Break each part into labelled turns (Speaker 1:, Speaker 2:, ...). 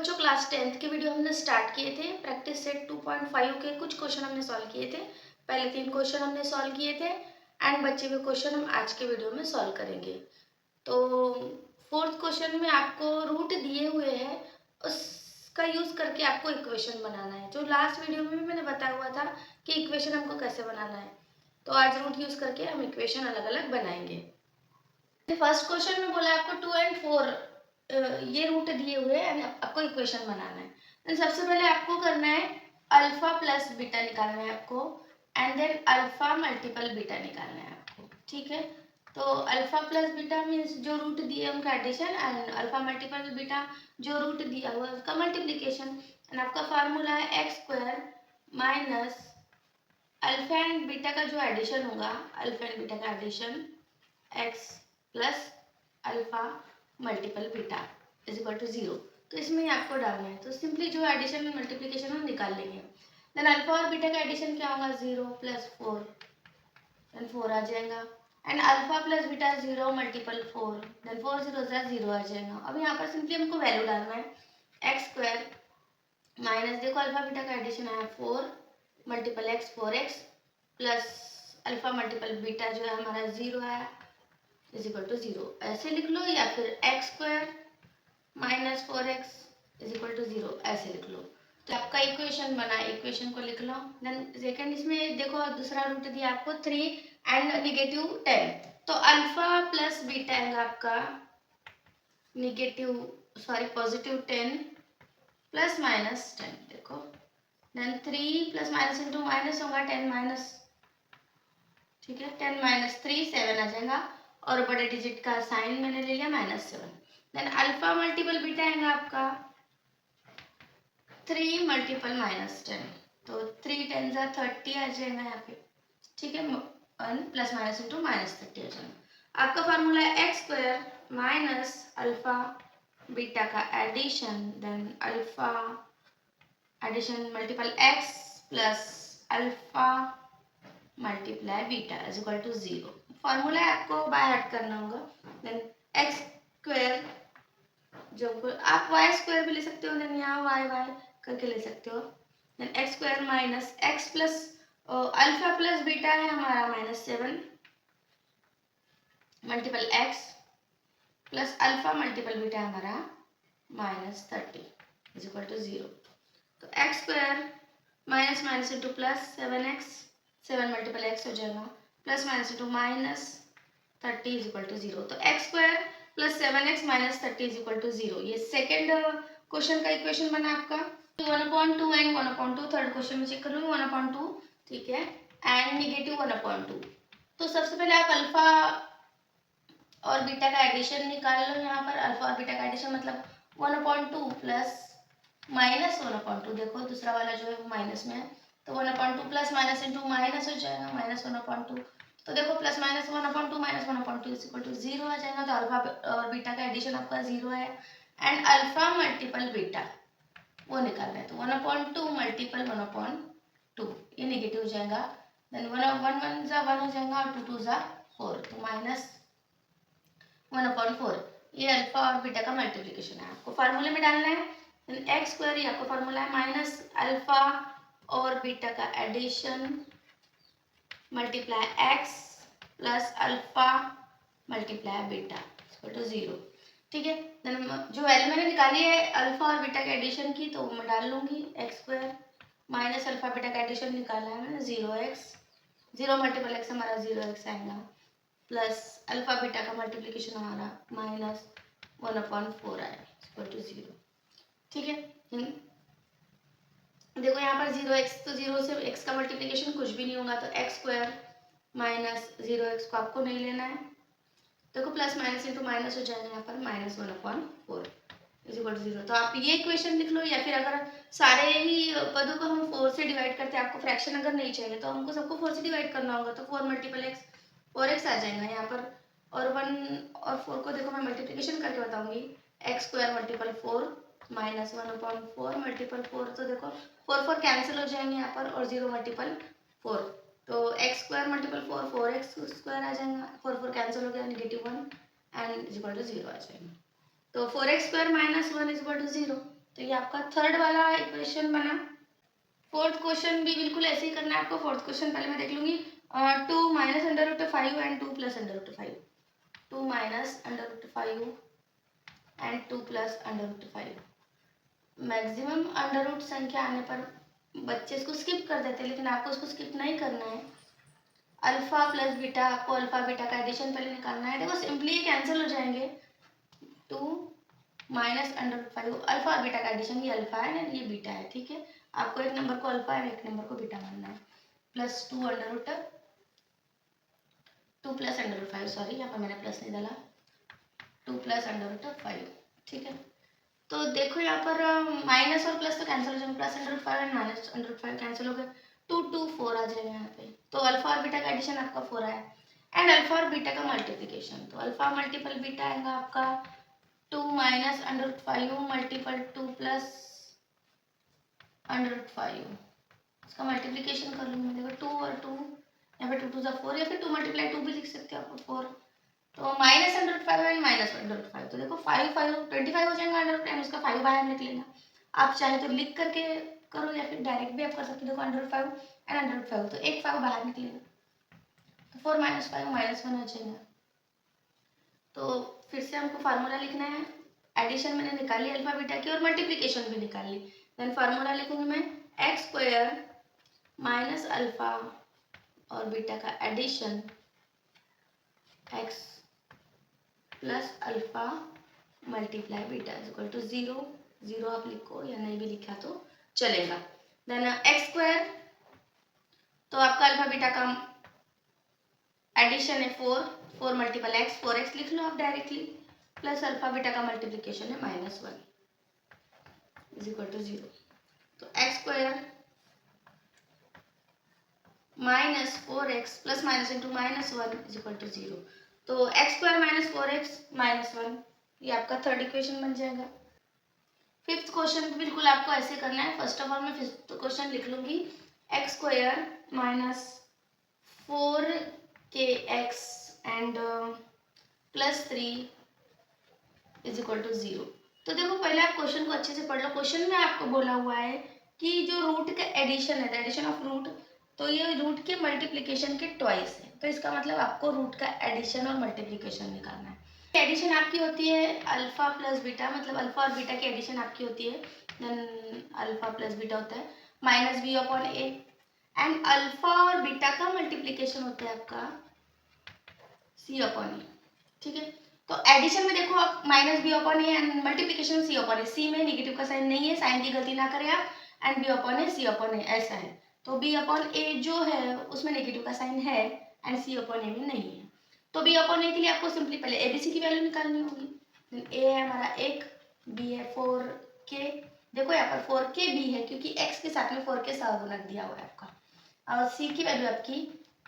Speaker 1: बच्चों class 10th के video हमने स्टार्ट किए थे। प्रैक्टिस सेट 2.5 के कुछ क्वेश्चन हमने सॉल्व किए थे। पहले 3 क्वेश्चन हमने सॉल्व किए थे एंड बचे हुए क्वेश्चन हम आज के वीडियो में सॉल्व करेंगे। तो फोर्थ क्वेश्चन में आपको रूट दिए हुए हैं, उसका यूज करके आपको इक्वेशन बनाना है। जो लास्ट वीडियो में भी मैंने बताया हुआ था कि इक्वेशन हमको कैसे बनाना है, तो आज रूट यूज करके हम इक्वेशन अलग अलग बनाएंगे। फर्स्ट क्वेश्चन में बोला आपको 2 और 4 ये रूट दिए हुए हैं, आपको इक्वेशन बनाना है। तो सबसे पहले आपको करना है अल्फा प्लस बीटा निकालना है आपको, and then alpha multiple beta निकालना है आपको। ठीक है, तो अल्फा प्लस बीटा मीन्स जो रूट दिए उनका addition, and alpha multiple beta जो रूट दिया हुआ है उसका मल्टीप्लीकेशन। एंड आपका फार्मूला है x square minus alpha and beta का जो एडिशन होगा, अल्फा एंड बीटा का addition x plus alpha multiple beta is equal to 0। तो इसमें ही आपको डालना है, तो सिंपली जो एडिशन मल्टीप्लिकेशन हम निकाल लेंगे। देन अल्फा और बीटा का एडिशन क्या होगा, 0 प्लस 4, देन 4 आ जाएगा। And alpha plus beta 0 multiple 4, then 4 0 0 आ जाएगा। अब यहाँ पर सिंपली हमको वैल्यू डालना है एक्स स्क्वायर माइनस, देखो अल्फा बीटा का एडिशन आया 4 multiple x 4x plus alpha multiple beta जो है हमारा 0 आया इज इक्वल टू 0। ऐसे लिख लो, या फिर x square minus 4x is equal to 0 ऐसे लिख लो। तो आपका इक्वेशन बना, इक्वेशन को लिख लो। देन सेकंड इसमें देखो दूसरा रूट दिया आपको 3 एंड नेगेटिव 10, तो अल्फा प्लस बीटा है आपका नेगेटिव पॉजिटिव 10 प्लस माइनस 10। देखो then 3 plus minus into minus होगा 10 माइनस, ठीक है 10 माइनस 3 7 आ जाएगा, और बड़े डिजिट का साइन मैंने ले लिया -7। देन अल्फा मल्टीपल बीटा आएगा आपका 3 मल्टीपल -10, तो 3 10 जा 30 आ जाएगा यहाँ पे। ठीक है, 1 प्लस माइनस इंटू -30 आ जाएगा। आपका फार्मूला है x square minus alpha beta का addition, then alpha addition multiple x plus alpha multiply beta is equal to 0। Formula आपको बाय हार्ट करना होगा। देन एक्स स्क्वायर, जो आप वाई स्क्वायर भी ले सकते हो, देन यहाँ वाई वाई करके ले सकते हो। Then x square minus x plus alpha plus beta है हमारा -7 multiple x plus alpha multiple beta हमारा -30 इज इक्वल टू 0। तो x square minus minus into plus 7x, 7 multiple x हो जाएगा, plus minus into -30 is equal to 0। तो x square plus 7x minus 30 is equal to 0। ये second question का equation बना आपका। 1/2 and 1/2, third question में check कर लूँगी 1/2, ठीक है, एंड नेगेटिव 1/2। तो सबसे पहले आप अल्फा और बीटा का एडिशन निकाल लो। यहाँ पर अल्फा और बीटा का एडिशन मतलब 1/2 प्लस माइनस 1/2, देखो दूसरा वाला जो है वो माइनस में है, तो 1/2 प्लस माइनस इंटू माइनस हो जाएगा -1/2। तो देखो plus minus 1/2 minus 1/2 is equal to 0 आ जाएगा। तो अल्फा और बीटा का एडिशन आपका 0 है, एंड अल्फा मल्टीपल बीटा वो निकालना है, तो 1/2 मल्टीपल 1/2 ये नेगेटिव हो जाएगा। देन 1 1 जा 1 हो जाएगा, और 2 2 जा 4, तो -1/4 ये अल्फा और बीटा का मल्टीप्लिकेशन है। आपको फार्मूले में डालना है। एक्स स्क्वायर, आपका फॉर्मूला है माइनस अल्फा और बीटा का addition multiply x plus alpha multiply beta equal to 0। ठीक है, देन जो वैल्यू मैंने निकाली है अल्फा और बीटा के एडिशन की, तो मैं डाल लूँगी x square minus alpha beta का एडिशन निकाला है मैंने 0x, 0 मल्टीपल एक्स हमारा 0x आएगा, प्लस अल्फा बीटा का मल्टीप्लिकेशन हमारा -1/4 आएगा इक्वल टू 0। ठीक है, देखो यहाँ पर 0x, तो 0 से x का मल्टीप्लिकेशन कुछ भी नहीं होगा, तो एक्स स्क्वायर माइनस 0x को आपको नहीं लेना है। देखो प्लस माइनस इंटू माइनस हो जाएगा यहाँ पर -1/4 इज इक्वल टू 0। तो आप ये इक्वेशन लिख लो, या फिर अगर सारे ही पदों को हम 4 से डिवाइड करते हैं, आपको फ्रैक्शन अगर नहीं चाहिए तो हमको सबको 4 से डिवाइड करना होगा, तो 4 मल्टीपल एक्स 4x आ जाएगा यहाँ पर, और 1 और 4 को देखो मैं मल्टीप्लिकेशन करके बताऊंगी। एक्स स्क्वायर मल्टीपल 4 -1/4 मल्टीपल 4, तो देखो 4 4 कैंसिल हो जाएंगे यहाँ पर, और 0 मल्टीपल 4, तो x square multiple 4 4x square आ जाएगा, 4 4 कैंसिल हो गया, -1 एंड इज इक्वल टू 0 आ जाएगा। तो 4x square -1 is equal to 0। तो ये आपका थर्ड वाला इक्वेशन बना। फोर्थ क्वेश्चन भी बिल्कुल ऐसे ही करना है आपको। फोर्थ क्वेश्चन पहले मैं देख लूँगी। 2 minus under root 5 and 2 plus under root 5, 2 minus under root 5 and 2 plus under root 5। Maximum under root संख्या आने पर बच्चे इसको स्किप कर देते हैं, लेकिन आपको इसको स्किप नहीं करना है। अल्फा प्लस बीटा, आपको अल्फा बीटा का एडिशन पहले निकालना है। देखो सिंपली ये कैंसिल हो जाएंगे। 2 माइनस अंडर रूट 5, अल्फा और बीटा का एडिशन, ये अल्फा है ना, ये बीटा है, ठीक है। आपको एक नंबर को अल्फा और एक नंबर को बीटा मानना है। Plus 2 under root 2 plus under root 5, sorry यहाँ पर मैंने प्लस नहीं डाला, 2 प्लस अंडर रूट 5, ठीक है। तो देखो यहाँ पर माइनस और प्लस तो कैंसिल हो जाएंगे, plus under root 5 and minus under root 5 cancel हो गए, 2 2 4 आ जाएगा यहाँ पे। तो अल्फा और बीटा का एडिशन आपका 4 आया, एंड अल्फा और बीटा का मल्टीप्लिकेशन, तो अल्फा मल्टीपल बीटा आएगा आपका 2 minus under root 5 multiple 2 plus under root 5। इसका मल्टीप्लिकेशन कर लूँगी, देखो 2 और 2, यहाँ पे 2 2 4, या फिर 2 मल्टीप्लाई 2 भी लिख सकते हो आप, 4। तो minus under root 5 and minus under root 5, तो देखो 5 5 25 हो जाएगा अंडर रूट, एंड उसका 5 बाहर निकलेगा। आप चाहे तो लिख करके करो या फिर डायरेक्ट भी आप कर सकते हो। देखो under root 5 and under root 5, तो एक 5 बाहर निकलेगा, तो 4 माइनस 5 माइनस 1 हो जाएगा। तो फिर से हमको फार्मूला लिखना है। एडिशन मैंने निकाली अल्फा बीटा की, और मल्टीप्लिकेशन भी निकाल ली। देन फार्मूला लिखूंगी मैं, एक्स स्क्वायर माइनस अल्फा और बीटा का addition, x plus alpha multiply beta is equal to 0। 0 आप लिखो या नहीं भी लिखा तो चलेगा। देन एक्स स्क्वायर, तो आपका अल्फा बीटा का एडिशन है 4, 4 मल्टीपल एक्स, 4x लिख लो आप डायरेक्टली, प्लस अल्फा बीटा का मल्टीप्लिकेशन है -1 इज इक्वल टू 0। तो x square minus 4x plus minus into -1 is equal to 0। तो x square minus 4x minus 1, ये आपका थर्ड इक्वेशन बन जाएगा। फिफ्थ क्वेश्चन बिल्कुल आपको ऐसे करना है। फर्स्ट ऑफ ऑल मैं फिफ्थ क्वेश्चन लिख लूंगी, x square minus 4kx and plus 3 is equal to 0। तो देखो पहले आप क्वेश्चन को अच्छे से पढ़ लो। क्वेश्चन में आपको बोला हुआ है कि जो रूट का एडिशन है, द एडिशन ऑफ रूट, तो ये रूट के मल्टीप्लिकेशन के ट्वाइस है। तो इसका मतलब आपको रूट का एडिशन और मल्टीप्लिकेशन निकालना है। एडिशन आपकी होती है अल्फा प्लस बीटा, मतलब अल्फा और बीटा की एडिशन आपकी होती है, देन अल्फा प्लस बीटा होता है minus B upon A, and alpha और बीटा का मल्टीप्लिकेशन होता है आपका सी अपॉन ए, ठीक है। तो एडिशन में देखो आप minus B upon A and multiplication C upon A, C में नेगेटिव का साइन नहीं है, साइन की गलती ना करें आप, and B upon A C upon A ऐसा है। तो बी अपॉन ए जो है उसमें नेगेटिव का साइन है एंड सी अपॉन ए में नहीं है। तो बी अपॉन ए के लिए आपको सिंपली पहले एबीसी की वैल्यू निकालनी होगी। ए है हमारा 1, बी है 4k, देखो यहाँ पर 4k बी है क्योंकि x के साथ में 4k सहगुणक दिया हुआ है आपका, और c की वैल्यू आपकी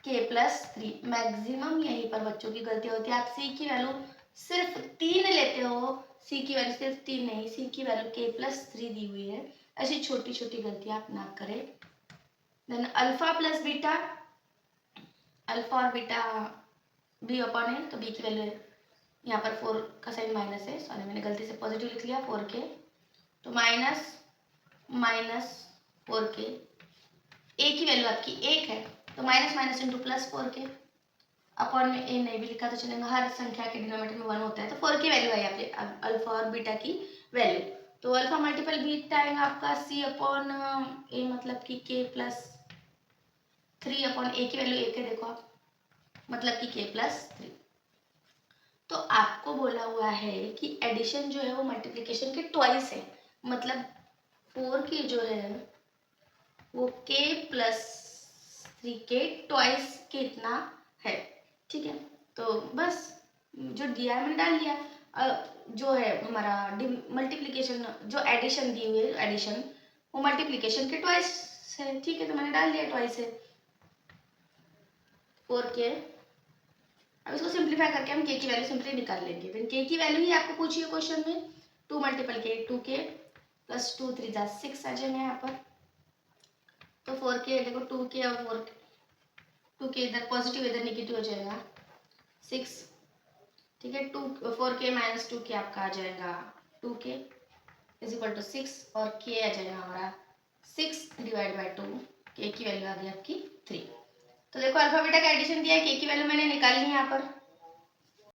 Speaker 1: k प्लस 3। मैक्सिमम यहीं पर बच्चों की गलती होती है, आप c की वैल्यू सिर्फ 3 लेते हो, c की वैल्यू सिर्फ 3 नहीं, c की वैल्यू k प्लस 3 दी हुई है। ऐसी छोटी छोटी गलतियां आप ना करें। Then alpha plus beta, alpha और बीटा बी अपॉन है, तो बी की वैल्यू यहाँ पर 4 का साइन माइनस है, सॉरी मैंने गलती से पॉजिटिव लिख लिया 4k, तो माइनस माइनस 4k, ए की वैल्यू आपकी 1 है, तो minus minus into plus 4k, upon में ए नहीं भी लिखा तो चलेगा, हर संख्या के डिनोमिनेटर में 1 होता है। तो 4 की वैल्यू आई आपके अल्फा और बीटा की वैल्यू, तो अल्फा मल्टीपल बीटा आएगा आपका c अपॉन ए, मतलब कि k प्लस 3 अपॉन ए की वैल्यू 1 है, देखो आप, मतलब कि k प्लस 3। तो आपको बोला हुआ है कि एडिशन जो है वो मल्टीप्लिकेशन के ट्वाइस है, मतलब 4k जो है वो k प्लस 3 के ट्वाइस कितना है, ठीक है। तो बस जो दिया है मैंने डाल दिया। जो है हमारा मल्टीप्लिकेशन, जो एडिशन दी हुई है एडिशन, वो मल्टीप्लिकेशन के ट्वाइस है, ठीक है, तो मैंने डाल दिया ट्वाइस है 4k। अब इसको सिंप्लीफाई करके हम k की वैल्यू सिंपली निकाल लेंगे। फिर k की वैल्यू ही आपको पूछी है क्वेश्चन में, 2 मल्टीपल k 2k प्लस 2 3 जा 6 आ जाएंगे यहाँ पर। तो 4k देखो 2k और 2k इधर पॉजिटिव इधर नेगेटिव हो जाएगा 6, ठीक है। 4k माइनस 2k आपका आ जाएगा 2k, इज इक्वल टू 6 और के आ जाएगा हमारा 6 डिवाइड बाई 2, के की वैल्यू आ गई आपकी 3। तो देखो अल्फा बीटा का एडिशन दिया है, के की वैल्यू मैंने निकाली है यहाँ पर